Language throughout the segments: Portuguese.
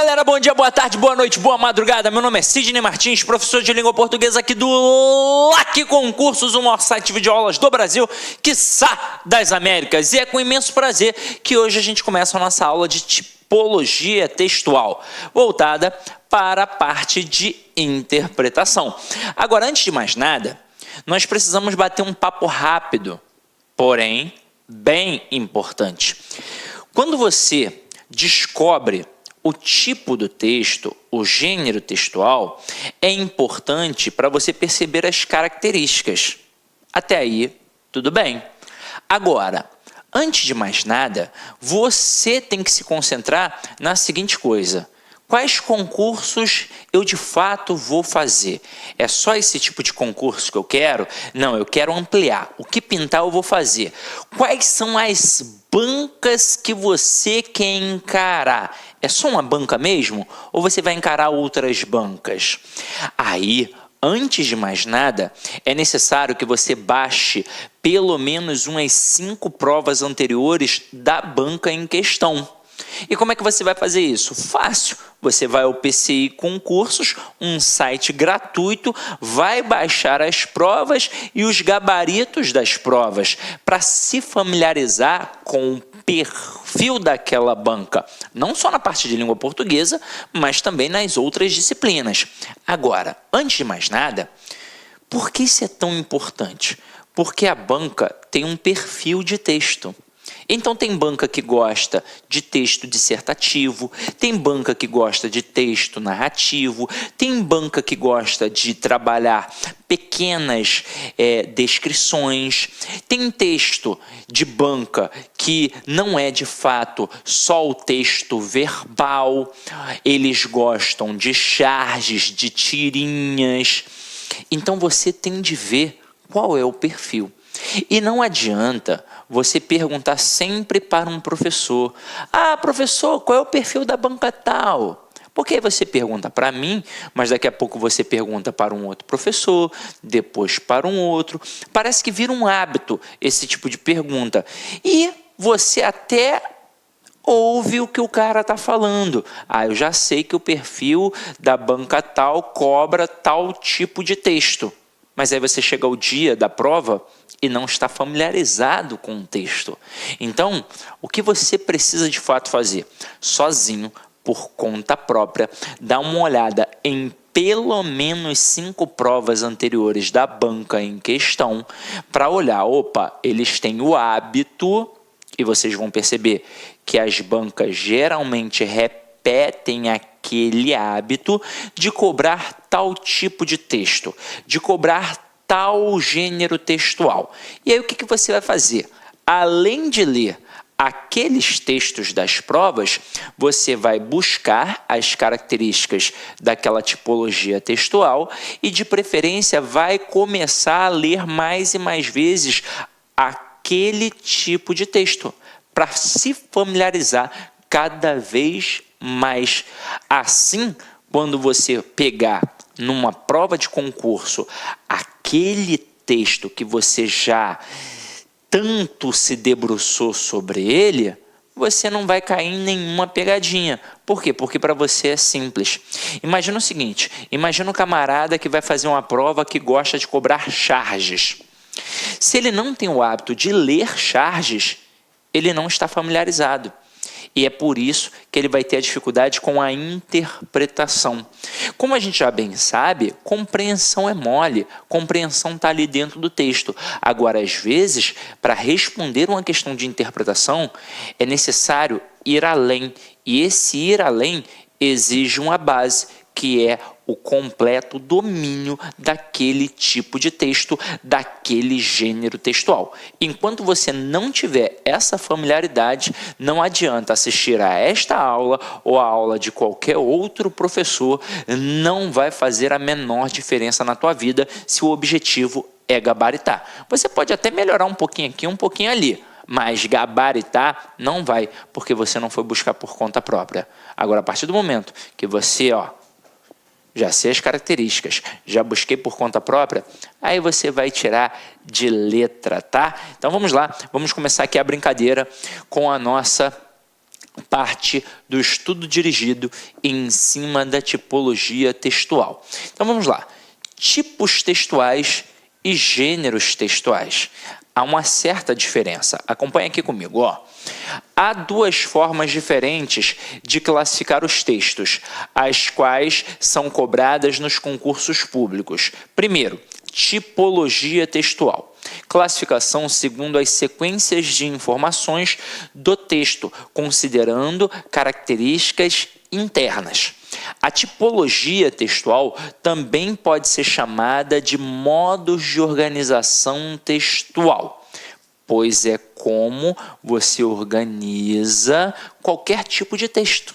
Galera, bom dia, boa tarde, boa noite, boa madrugada. Meu nome é Sidney Martins, professor de língua portuguesa aqui do LAC Concursos, o maior site de videoaulas do Brasil, quiçá das Américas. E é com imenso prazer que hoje a gente começa a nossa aula de tipologia textual, voltada para a parte de interpretação. Agora, antes de mais nada, nós precisamos bater um papo rápido, porém bem importante. Quando você descobre o tipo do texto, o gênero textual, é importante para você perceber as características. Até aí, tudo bem. Agora, antes de mais nada, você tem que se concentrar na seguinte coisa: quais concursos eu de fato vou fazer? É só esse tipo de concurso que eu quero? Não, eu quero ampliar. O que pintar eu vou fazer. Quais são as bancas que você quer encarar? É só uma banca mesmo? Ou você vai encarar outras bancas? Aí, antes de mais nada, é necessário que você baixe pelo menos umas 5 provas anteriores da banca em questão. E como é que você vai fazer isso? Fácil. Você vai ao PCI Concursos, um site gratuito, vai baixar as provas e os gabaritos das provas para se familiarizar com o perfil daquela banca, não só na parte de língua portuguesa, mas também nas outras disciplinas. Agora, antes de mais nada, por que isso é tão importante? Porque a banca tem um perfil de texto. Então tem banca que gosta de texto dissertativo, tem banca que gosta de texto narrativo, tem banca que gosta de trabalhar pequenas descrições, tem texto de banca que não é de fato só o texto verbal, eles gostam de charges, de tirinhas. Então você tem de ver qual é o perfil. E não adianta você perguntar sempre para um professor: ah, professor, qual é o perfil da banca tal? Porque aí você pergunta para mim, mas daqui a pouco você pergunta para um outro professor, depois para um outro. Parece que vira um hábito esse tipo de pergunta. E você até ouve o que o cara está falando. Ah, eu já sei que o perfil da banca tal cobra tal tipo de texto. Mas aí você chega ao dia da prova e não está familiarizado com o texto. Então, o que você precisa de fato fazer? Sozinho, por conta própria, dá uma olhada em pelo menos 5 provas anteriores da banca em questão, para olhar, opa, eles têm o hábito, e vocês vão perceber que as bancas geralmente repetem aquele hábito de cobrar tal tipo de texto, de cobrar tal gênero textual. E aí o que você vai fazer? Além de ler aqueles textos das provas, você vai buscar as características daquela tipologia textual e, de preferência, vai começar a ler mais e mais vezes aquele tipo de texto, para se familiarizar cada vez mais. Assim, quando você pegar numa prova de concurso aquele texto que você já tanto se debruçou sobre ele, você não vai cair em nenhuma pegadinha. Por quê? Porque para você é simples. Imagina o seguinte: imagina um camarada que vai fazer uma prova que gosta de cobrar charges. Se ele não tem o hábito de ler charges, ele não está familiarizado. E é por isso que ele vai ter a dificuldade com a interpretação. Como a gente já bem sabe, compreensão é mole, compreensão está ali dentro do texto. Agora, às vezes, para responder uma questão de interpretação, é necessário ir além. E esse ir além exige uma base, que é o completo domínio daquele tipo de texto, daquele gênero textual. Enquanto você não tiver essa familiaridade, não adianta assistir a esta aula ou a aula de qualquer outro professor, não vai fazer a menor diferença na tua vida se o objetivo é gabaritar. Você pode até melhorar um pouquinho aqui, um pouquinho ali, mas gabaritar não vai, porque você não foi buscar por conta própria. Agora, a partir do momento que você, já sei as características, já busquei por conta própria, aí você vai tirar de letra, tá? Então vamos lá, vamos começar aqui a brincadeira com a nossa parte do estudo dirigido em cima da tipologia textual. Então vamos lá. Tipos textuais e gêneros textuais. Há uma certa diferença. Acompanha aqui comigo, ó. Há duas formas diferentes de classificar os textos, as quais são cobradas nos concursos públicos. Primeiro, tipologia textual. Classificação segundo as sequências de informações do texto, considerando características internas. A tipologia textual também pode ser chamada de modos de organização textual, pois é como você organiza qualquer tipo de texto.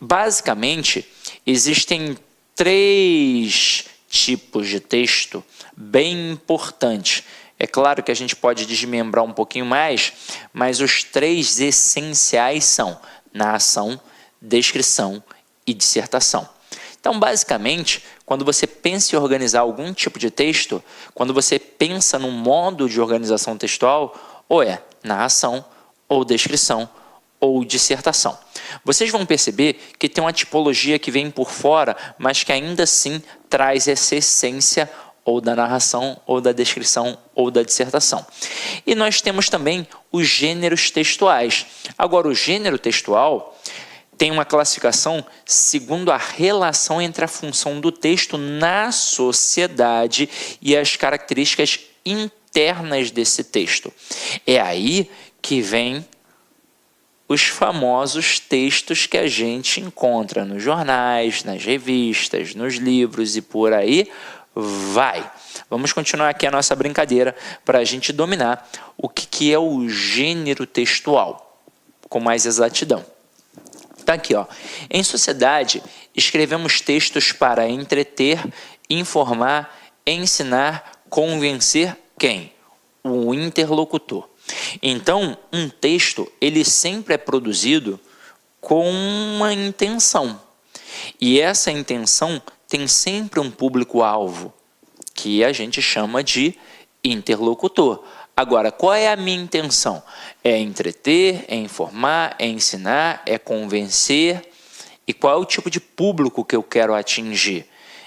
Basicamente, existem 3 tipos de texto bem importantes. É claro que a gente pode desmembrar um pouquinho mais, mas os 3 essenciais são narração, descrição e dissertação. Então, basicamente, quando você pensa em organizar algum tipo de texto, quando você pensa num modo de organização textual, ou é narração, ou descrição, ou dissertação. Vocês vão perceber que tem uma tipologia que vem por fora, mas que ainda assim traz essa essência ou da narração, ou da descrição, ou da dissertação. E nós temos também os gêneros textuais. Agora, o gênero textual tem uma classificação segundo a relação entre a função do texto na sociedade e as características internas desse texto. É aí que vem os famosos textos que a gente encontra nos jornais, nas revistas, nos livros e por aí vai. Vamos continuar aqui a nossa brincadeira para a gente dominar o que é o gênero textual com mais exatidão. Tá aqui, ó. Em sociedade, escrevemos textos para entreter, informar, ensinar, convencer quem? O interlocutor. Então, um texto, ele sempre é produzido com uma intenção. E essa intenção tem sempre um público-alvo, que a gente chama de interlocutor. Agora, qual é a minha intenção? É entreter, é informar, é ensinar, é convencer. E qual é o tipo de público que eu quero atingir?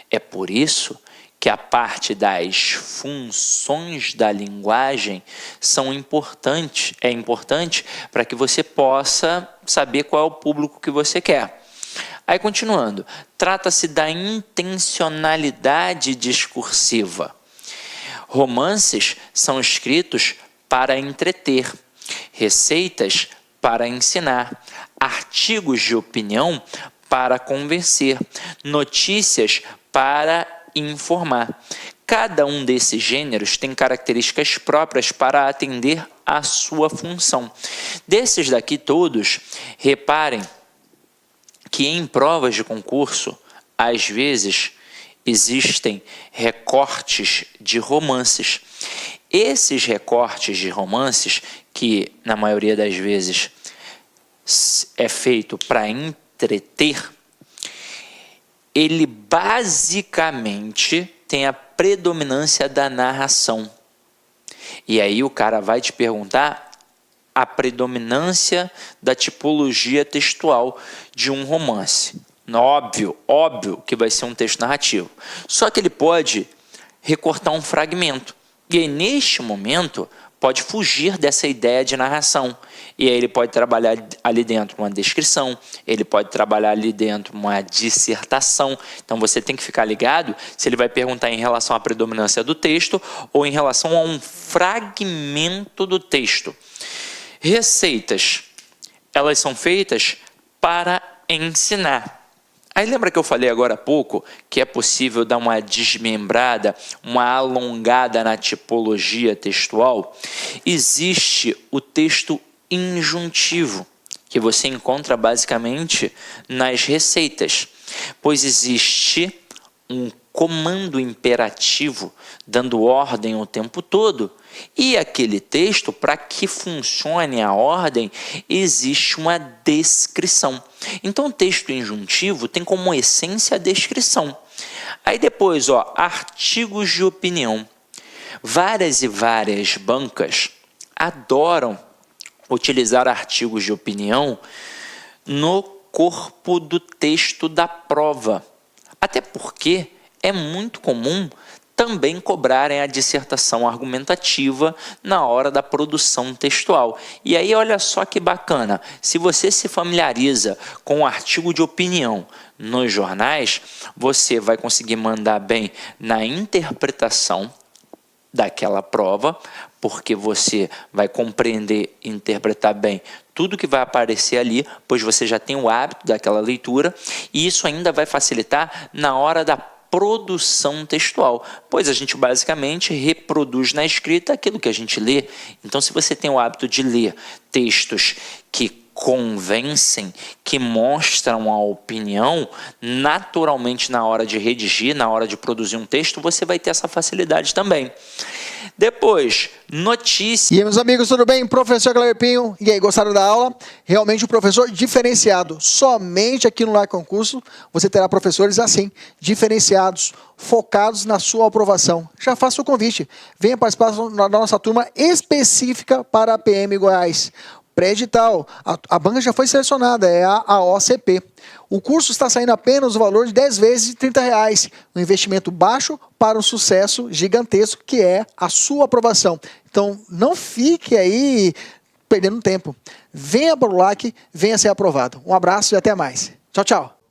É por isso que a parte das funções da linguagem é importante para que você possa saber qual é o público que você quer. Aí, continuando, trata-se da intencionalidade discursiva. Romances são escritos para entreter, receitas para ensinar, artigos de opinião para convencer, notícias para informar. Cada um desses gêneros tem características próprias para atender à sua função. Desses daqui todos, reparem que em provas de concurso, às vezes, existem recortes de romances. Esses recortes de romances, que na maioria das vezes é feito para entreter, ele basicamente tem a predominância da narração. E aí o cara vai te perguntar a predominância da tipologia textual de um romance. Óbvio que vai ser um texto narrativo. Só que ele pode recortar um fragmento. E aí, neste momento, pode fugir dessa ideia de narração. E aí ele pode trabalhar ali dentro uma descrição, ele pode trabalhar ali dentro uma dissertação. Então você tem que ficar ligado se ele vai perguntar em relação à predominância do texto ou em relação a um fragmento do texto. Receitas, elas são feitas para ensinar. Aí lembra que eu falei agora há pouco que é possível dar uma desmembrada, uma alongada na tipologia textual? Existe o texto injuntivo, que você encontra basicamente nas receitas, pois existe um comando imperativo dando ordem o tempo todo. E aquele texto, para que funcione a ordem, existe uma descrição. Então, o texto injuntivo tem como essência a descrição. Aí depois, artigos de opinião. Várias e várias bancas adoram utilizar artigos de opinião no corpo do texto da prova. Até porque é muito comum também cobrarem a dissertação argumentativa na hora da produção textual. E aí, olha só que bacana, se você se familiariza com o artigo de opinião nos jornais, você vai conseguir mandar bem na interpretação daquela prova, porque você vai compreender e interpretar bem tudo que vai aparecer ali, pois você já tem o hábito daquela leitura, e isso ainda vai facilitar na hora da produção textual, pois a gente basicamente reproduz na escrita aquilo que a gente lê. Então, se você tem o hábito de ler textos que convencem, que mostram a opinião, naturalmente na hora de redigir, na hora de produzir um texto, você vai ter essa facilidade também. Depois, notícia. E aí, meus amigos, tudo bem? Professor Cleber Pinho. E aí, gostaram da aula? Realmente um professor diferenciado. Somente aqui no Like Concurso você terá professores assim, diferenciados, focados na sua aprovação. Já faça o convite. Venha participar da nossa turma específica para a PM Goiás. Pré-edital, a banca já foi selecionada, é a OCP. O curso está saindo apenas o valor de 10 vezes de R$30. Um investimento baixo para um sucesso gigantesco, que é a sua aprovação. Então, não fique aí perdendo tempo. Venha para o LAC, venha ser aprovado. Um abraço e até mais. Tchau, tchau.